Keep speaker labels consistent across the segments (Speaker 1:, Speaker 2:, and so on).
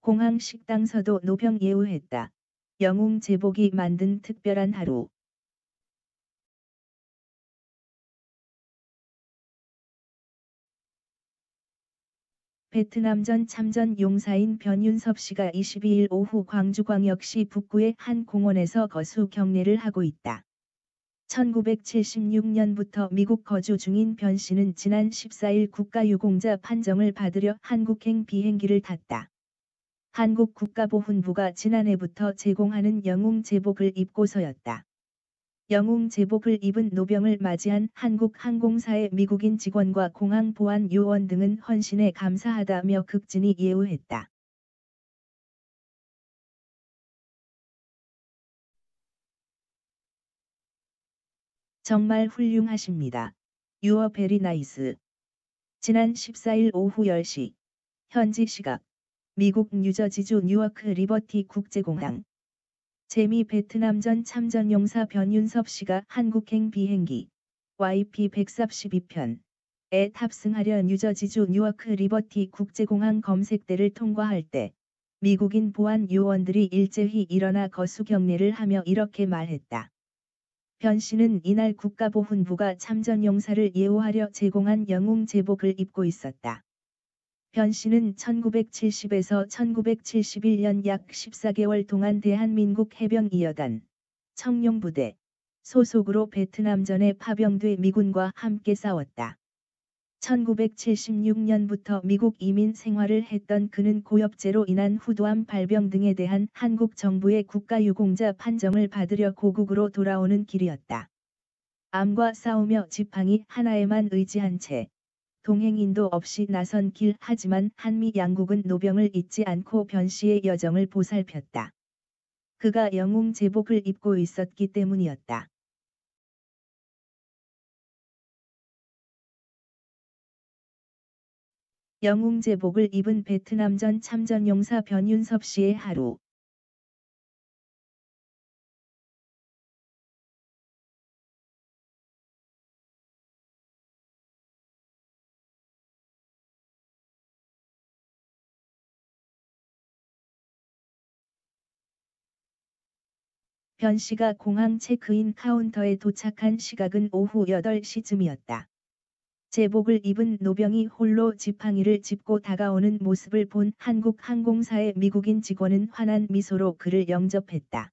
Speaker 1: 공항 식당서도 노병 예우했다. 영웅 제복이 만든 특별한 하루. 베트남전 참전 용사인 변윤섭 씨가 22일 오후 광주광역시 북구의 한 공원에서 거수 경례를 하고 있다. 1976년부터 미국 거주 중인 변 씨는 지난 14일 국가유공자 판정을 받으려 한국행 비행기를 탔다. 한국 국가보훈부가 지난해부터 제공하는 영웅 제복을 입고서였다. 영웅 제복을 입은 노병을 맞이한 한국 항공사의 미국인 직원과 공항 보안 요원 등은 헌신에 감사하다며 극진히 예우했다. 정말 훌륭하십니다. You are very nice. 지난 14일 오후 10시 현지 시각 미국 뉴저지주 뉴워크 리버티 국제공항 재미 베트남전 참전용사 변윤섭 씨가 한국행 비행기 YP-142편에 탑승하려 뉴저지주 뉴워크 리버티 국제공항 검색대를 통과할 때 미국인 보안 요원들이 일제히 일어나 거수 경례를 하며 이렇게 말했다. 변 씨는 이날 국가보훈부가 참전용사를 예우하려 제공한 영웅 제복을 입고 있었다. 변 씨는 1970에서 1971년 약 14개월 동안 대한민국 해병 2여단 청룡부대 소속으로 베트남전에 파병돼 미군과 함께 싸웠다. 1976년부터 미국 이민 생활을 했던 그는 고엽제로 인한 후두암 발병 등에 대한 한국 정부의 국가유공자 판정을 받으려 고국으로 돌아오는 길이었다. 암과 싸우며 지팡이 하나에만 의지한 채 동행인도 없이 나선 길 하지만 한미 양국은 노병을 잊지 않고 변 씨의 여정을 보살폈다. 그가 영웅 제복을 입고 있었기 때문이었다. 영웅 제복을 입은 베트남전 참전용사 변윤섭 씨의 하루. 변 씨가 공항 체크인 카운터에 도착한 시각은 오후 8시쯤이었다. 제복을 입은 노병이 홀로 지팡이를 짚고 다가오는 모습을 본 한국 항공사의 미국인 직원은 환한 미소로 그를 영접했다.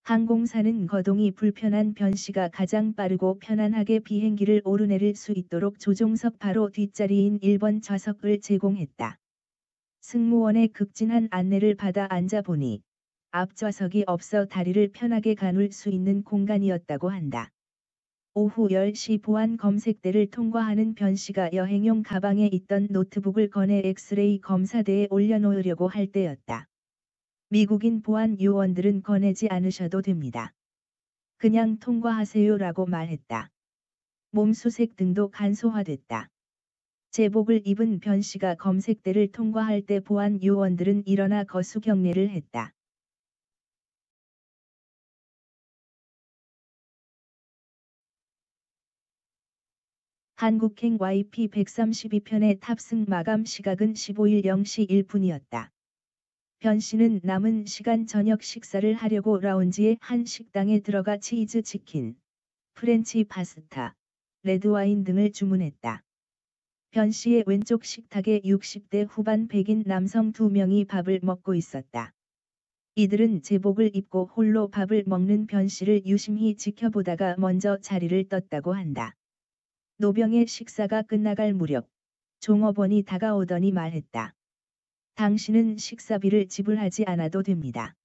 Speaker 1: 항공사는 거동이 불편한 변 씨가 가장 빠르고 편안하게 비행기를 오르내릴 수 있도록 조종석 바로 뒷자리인 1번 좌석을 제공했다. 승무원의 극진한 안내를 받아 앉아보니 앞좌석이 없어 다리를 편하게 가눌 수 있는 공간이었다고 한다. 오후 10시 보안 검색대를 통과하는 변 씨가 여행용 가방에 있던 노트북을 꺼내 엑스레이 검사대에 올려놓으려고 할 때였다. 미국인 보안 요원들은 꺼내지 않으셔도 됩니다. 그냥 통과하세요라고 말했다. 몸수색 등도 간소화됐다. 제복을 입은 변 씨가 검색대를 통과할 때 보안 요원들은 일어나 거수 경례를 했다. 한국행 YP-132편의 탑승 마감 시각은 15일 0시 1분이었다. 변 씨는 남은 시간 저녁 식사를 하려고 라운지의 한 식당에 들어가 치즈 치킨, 프렌치 파스타, 레드와인 등을 주문했다. 변 씨의 왼쪽 식탁에 60대 후반 백인 남성 2명이 밥을 먹고 있었다. 이들은 제복을 입고 홀로 밥을 먹는 변 씨를 유심히 지켜보다가 먼저 자리를 떴다고 한다. 노병의 식사가 끝나갈 무렵 종업원이 다가오더니 말했다. 당신은 식사비를 지불하지 않아도 됩니다.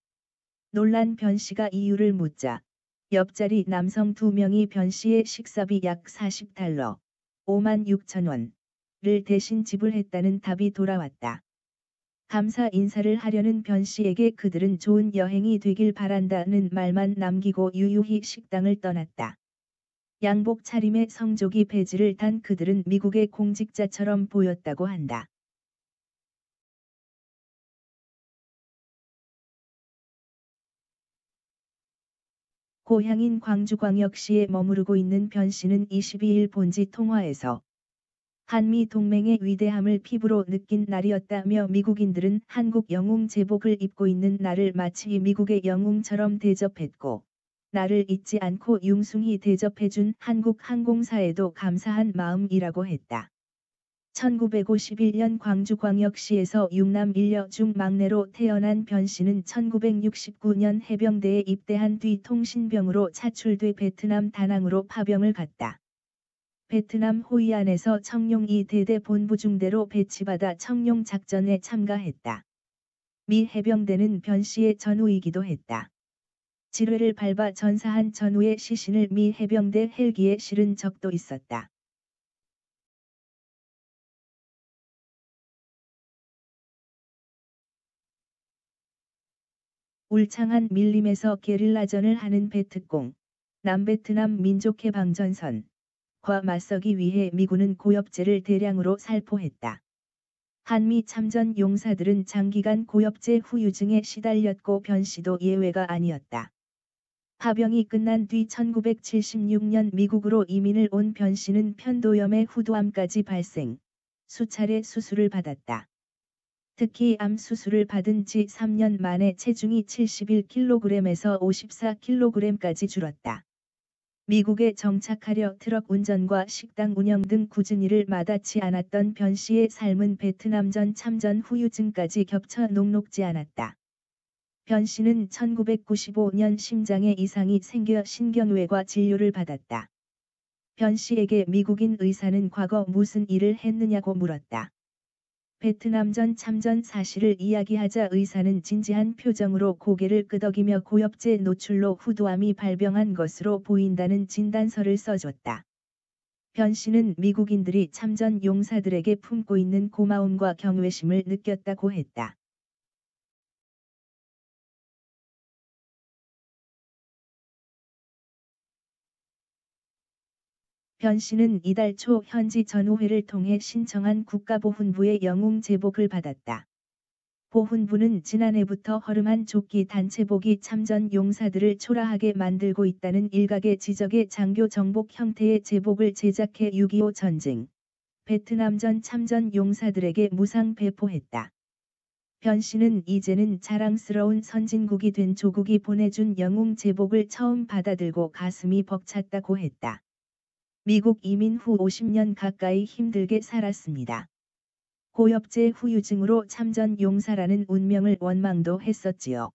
Speaker 1: 놀란 변 씨가 이유를 묻자 옆자리 남성 2명이 변 씨의 식사비 약 40달러, 5만 6천 원을 대신 지불했다는 답이 돌아왔다. 감사 인사를 하려는 변 씨에게 그들은 좋은 여행이 되길 바란다는 말만 남기고 유유히 식당을 떠났다. 양복 차림에 성조기 배지를 단 그들은 미국의 공직자처럼 보였다고 한다. 고향인 광주광역시에 머무르고 있는 변 씨는 22일 본지 통화에서 한미 동맹의 위대함을 피부로 느낀 날이었다며 미국인들은 한국 영웅 제복을 입고 있는 나를 마치 미국의 영웅처럼 대접했고, 나를 잊지 않고 융숭이 대접해준 한국 항공사에도 감사한 마음이라고 했다. 1951년 광주광역시에서 6남 1녀 중 막내로 태어난 변 씨는 1969년 해병대에 입대한 뒤 통신병으로 차출돼 베트남 다낭으로 파병을 갔다. 베트남 호이안에서 청룡 2대대 본부중대로 배치받아 청룡 작전에 참가했다. 미 해병대는 변 씨의 전우이기도 했다. 지뢰를 밟아 전사한 전우의 시신을 미 해병대 헬기에 실은 적도 있었다. 울창한 밀림에서 게릴라전을 하는 베트콩, 남베트남 민족해방전선 과 맞서기 위해 미군은 고엽제를 대량으로 살포했다. 한미 참전 용사들은 장기간 고엽제 후유증에 시달렸고 변 씨도 예외가 아니었다. 파병이 끝난 뒤 1976년 미국으로 이민을 온 변 씨는 편도염에 후두암까지 발생, 수차례 수술을 받았다. 특히 암 수술을 받은 지 3년 만에 체중이 71kg에서 54kg까지 줄었다. 미국에 정착하려 트럭 운전과 식당 운영 등 굳은 일을 마다치 않았던 변 씨의 삶은 베트남전 참전 후유증까지 겹쳐 녹록지 않았다. 변 씨는 1995년 심장에 이상이 생겨 신경외과 진료를 받았다. 변 씨에게 미국인 의사는 과거 무슨 일을 했느냐고 물었다. 베트남전 참전 사실을 이야기하자 의사는 진지한 표정으로 고개를 끄덕이며 고엽제 노출로 후두암이 발병한 것으로 보인다는 진단서를 써줬다. 변 씨는 미국인들이 참전 용사들에게 품고 있는 고마움과 경외심을 느꼈다고 했다. 변 씨는 이달 초 현지 전우회를 통해 신청한 국가보훈부의 영웅 제복을 받았다. 보훈부는 지난해부터 허름한 조끼 단체복이 참전 용사들을 초라하게 만들고 있다는 일각의 지적에 장교 정복 형태의 제복을 제작해 6.25 전쟁, 베트남전 참전 용사들에게 무상 배포했다. 변 씨는 이제는 자랑스러운 선진국이 된 조국이 보내준 영웅 제복을 처음 받아들고 가슴이 벅찼다고 했다. 미국 이민 후 50년 가까이 힘들게 살았습니다. 고엽제 후유증으로 참전 용사라는 운명을 원망도 했었지요.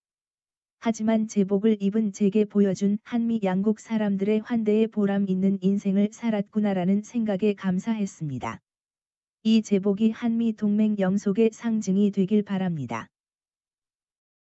Speaker 1: 하지만 제복을 입은 제게 보여준 한미 양국 사람들의 환대에 보람 있는 인생을 살았구나라는 생각에 감사했습니다. 이 제복이 한미 동맹 영속의 상징이 되길 바랍니다.